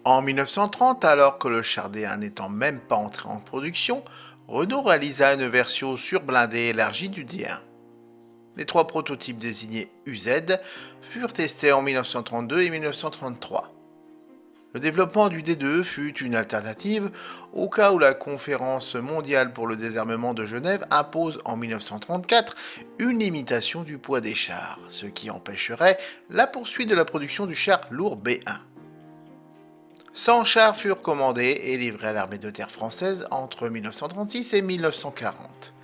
En 1930, alors que le char D1 n'étant même pas entré en production, Renault réalisa une version surblindée élargie du D1. Les trois prototypes désignés UZ furent testés en 1932 et 1933. Le développement du D2 fut une alternative au cas où la Conférence mondiale pour le désarmement de Genève impose en 1934 une limitation du poids des chars, ce qui empêcherait la poursuite de la production du char lourd B1. 100 chars furent commandés et livrés à l'armée de terre française entre 1936 et 1940.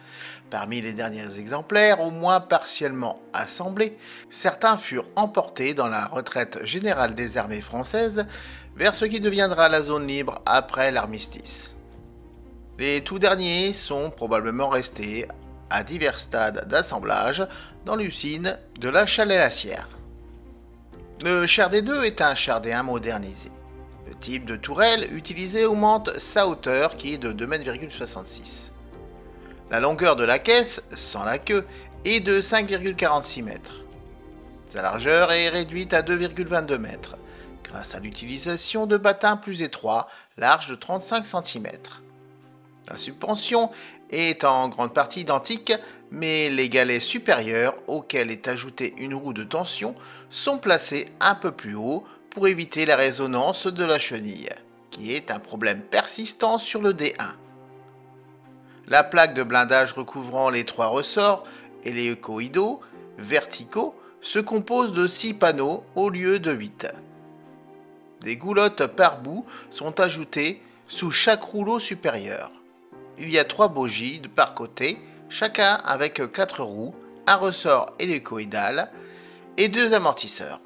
Parmi les derniers exemplaires, au moins partiellement assemblés, certains furent emportés dans la retraite générale des armées françaises vers ce qui deviendra la zone libre après l'armistice. Les tout derniers sont probablement restés à divers stades d'assemblage dans l'usine de la Chalais-Lassière. Le char D2 est un char D1 modernisé. Le type de tourelle utilisé augmente sa hauteur qui est de 2,66 m. La longueur de la caisse, sans la queue, est de 5,46 m. Sa largeur est réduite à 2,22 m, grâce à l'utilisation de battins plus étroits, larges de 35 cm. La suspension est en grande partie identique, mais les galets supérieurs, auxquels est ajoutée une roue de tension, sont placés un peu plus haut pour éviter la résonance de la chenille, qui est un problème persistant sur le D1. La plaque de blindage recouvrant les trois ressorts hélicoïdaux verticaux se compose de 6 panneaux au lieu de 8. Des goulottes par bout sont ajoutées sous chaque rouleau supérieur. Il y a 3 bogies de par côté, chacun avec 4 roues, un ressort hélicoïdal et 2 amortisseurs.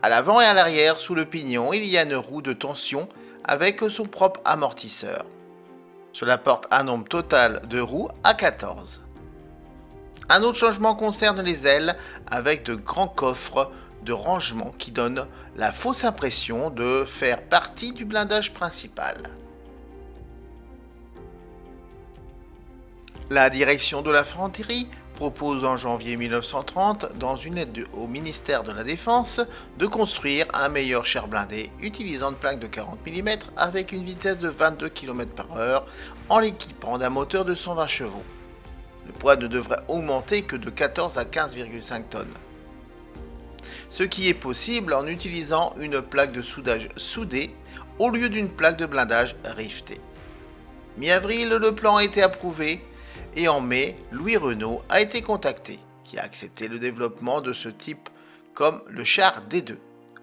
À l'avant et à l'arrière, sous le pignon, il y a une roue de tension avec son propre amortisseur. Cela porte un nombre total de roues à 14. Un autre changement concerne les ailes avec de grands coffres de rangement qui donnent la fausse impression de faire partie du blindage principal. La direction de l'infanterie propose en janvier 1930, dans une aide au ministère de la Défense, de construire un meilleur char blindé utilisant une plaque de 40 mm avec une vitesse de 22 km/h en l'équipant d'un moteur de 120 chevaux. Le poids ne devrait augmenter que de 14 à 15,5 tonnes. Ce qui est possible en utilisant une plaque de soudage soudée au lieu d'une plaque de blindage rivetée. Mi-avril, le plan a été approuvé. Et en mai, Louis Renault a été contacté, qui a accepté le développement de ce type comme le char D2,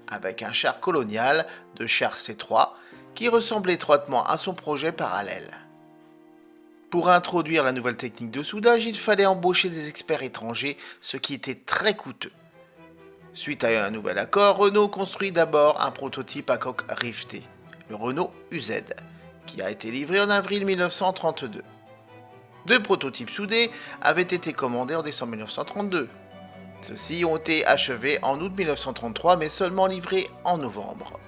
avec un char colonial de char C3 qui ressemble étroitement à son projet parallèle. Pour introduire la nouvelle technique de soudage, il fallait embaucher des experts étrangers, ce qui était très coûteux. Suite à un nouvel accord, Renault construit d'abord un prototype à coque rivetée, le Renault UZ, qui a été livré en avril 1932. 2 prototypes soudés avaient été commandés en décembre 1932. Ceux-ci ont été achevés en août 1933, mais seulement livrés en novembre.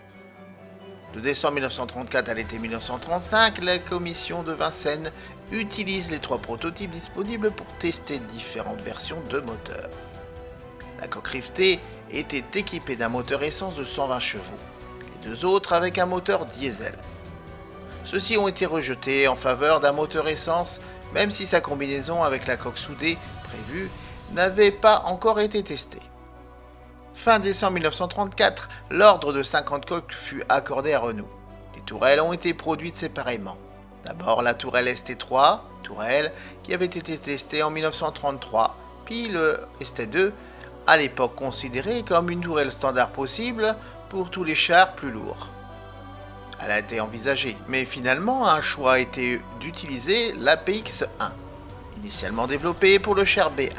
De décembre 1934 à l'été 1935, la commission de Vincennes utilise les 3 prototypes disponibles pour tester différentes versions de moteurs. La coque rivetée était équipée d'un moteur essence de 120 chevaux, les 2 autres avec un moteur diesel. Ceux-ci ont été rejetés en faveur d'un moteur essence, même si sa combinaison avec la coque soudée prévue n'avait pas encore été testée. Fin décembre 1934, l'ordre de 50 coques fut accordé à Renault. Les tourelles ont été produites séparément. D'abord la tourelle ST3, tourelle qui avait été testée en 1933, puis le ST2, à l'époque considéré comme une tourelle standard possible pour tous les chars plus lourds. Elle a été envisagée, mais finalement un choix a été d'utiliser l'APX-1, initialement développé pour le char B1.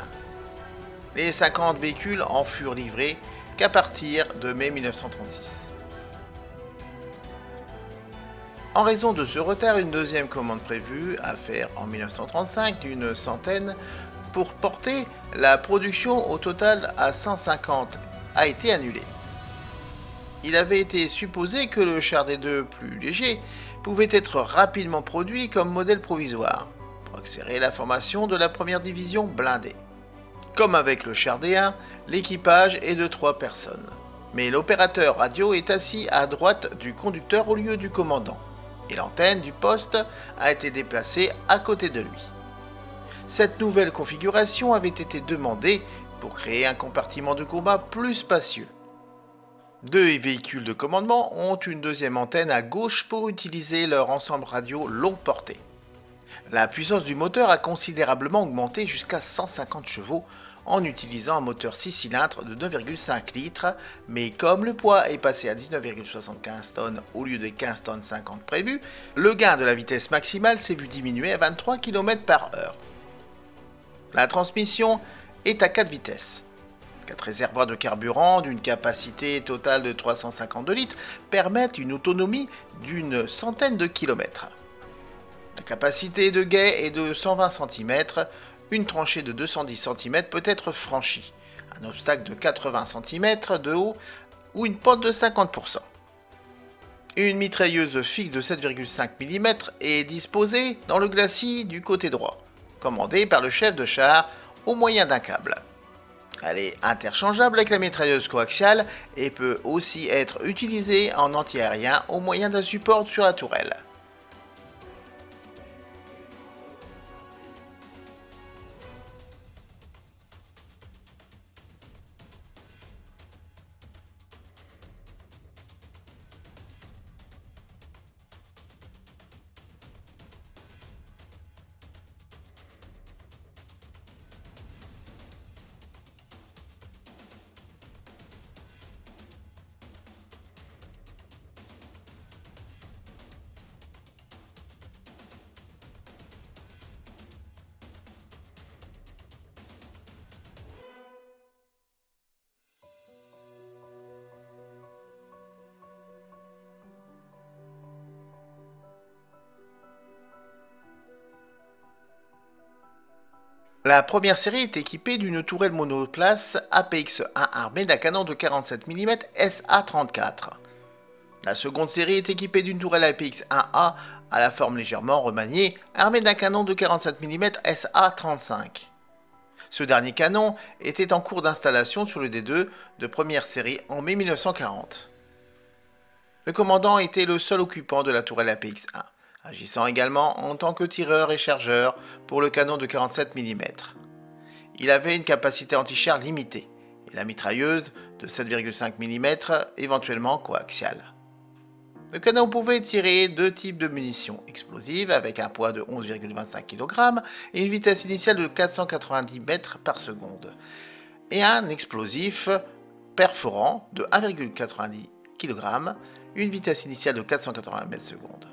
Les 50 véhicules en furent livrés qu'à partir de mai 1936. En raison de ce retard, une deuxième commande prévue à faire en 1935 d'une centaine pour porter la production au total à 150 a été annulé. Il avait été supposé que le char D2 plus léger pouvait être rapidement produit comme modèle provisoire, pour accélérer la formation de la première division blindée. Comme avec le char D1, l'équipage est de 3 personnes, mais l'opérateur radio est assis à droite du conducteur au lieu du commandant, et l'antenne du poste a été déplacée à côté de lui. Cette nouvelle configuration avait été demandée pour créer un compartiment de combat plus spacieux. 2 véhicules de commandement ont une deuxième antenne à gauche pour utiliser leur ensemble radio longue portée. La puissance du moteur a considérablement augmenté jusqu'à 150 chevaux en utilisant un moteur 6 cylindres de 9,5 litres, mais comme le poids est passé à 19,75 tonnes au lieu des 15 tonnes 50 prévues, le gain de la vitesse maximale s'est vu diminuer à 23 km/h. La transmission est à 4 vitesses. 4 réservoirs de carburant d'une capacité totale de 352 litres permettent une autonomie d'une centaine de kilomètres. La capacité de guet est de 120 cm, une tranchée de 210 cm peut être franchie, un obstacle de 80 cm de haut ou une pente de 50%. Une mitrailleuse fixe de 7,5 mm est disposée dans le glacis du côté droit, commandée par le chef de char au moyen d'un câble. Elle est interchangeable avec la mitrailleuse coaxiale et peut aussi être utilisée en anti-aérien au moyen d'un support sur la tourelle. La première série est équipée d'une tourelle monoplace APX-1 armée d'un canon de 47 mm SA-34. La seconde série est équipée d'une tourelle APX-1A à la forme légèrement remaniée, armée d'un canon de 47 mm SA-35. Ce dernier canon était en cours d'installation sur le D2 de première série en mai 1940. Le commandant était le seul occupant de la tourelle APX-1, agissant également en tant que tireur et chargeur pour le canon de 47 mm. Il avait une capacité anti-char limitée et la mitrailleuse de 7,5 mm éventuellement coaxiale. Le canon pouvait tirer 2 types de munitions explosives avec un poids de 11,25 kg et une vitesse initiale de 490 mètres par seconde, et un explosif perforant de 1,90 kg, une vitesse initiale de 480 mètres secondes.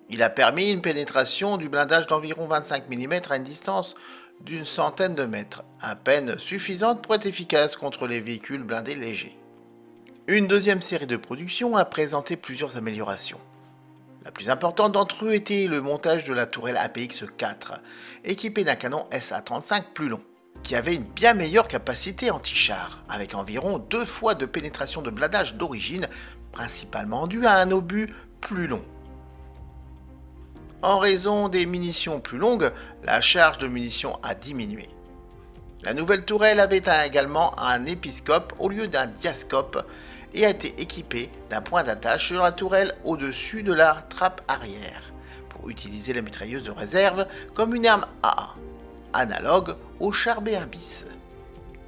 Il a permis une pénétration du blindage d'environ 25 mm à une distance d'une centaine de mètres, à peine suffisante pour être efficace contre les véhicules blindés légers. Une deuxième série de production a présenté plusieurs améliorations. La plus importante d'entre eux était le montage de la tourelle APX-4, équipée d'un canon SA-35 plus long, qui avait une bien meilleure capacité anti-char, avec environ 2 fois de pénétration de blindage d'origine, principalement due à un obus plus long. En raison des munitions plus longues, la charge de munitions a diminué. La nouvelle tourelle avait également un épiscope au lieu d'un diascope et a été équipée d'un point d'attache sur la tourelle au-dessus de la trappe arrière pour utiliser la mitrailleuse de réserve comme une arme AA, analogue au char B1 bis.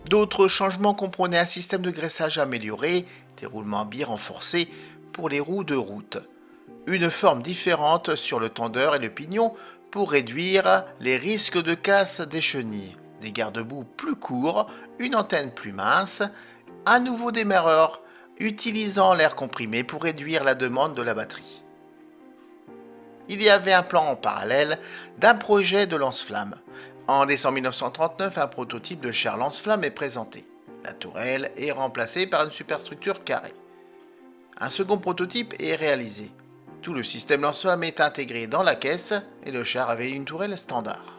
D'autres changements comprenaient un système de graissage amélioré, des roulements billes renforcés pour les roues de route, une forme différente sur le tendeur et le pignon pour réduire les risques de casse des chenilles, des garde-boue plus courts, une antenne plus mince, un nouveau démarreur utilisant l'air comprimé pour réduire la demande de la batterie. Il y avait un plan en parallèle d'un projet de lance-flamme. En décembre 1939, un prototype de char lance-flamme est présenté. La tourelle est remplacée par une superstructure carrée. Un second prototype est réalisé. Tout le système lance-flamme est intégré dans la caisse et le char avait une tourelle standard.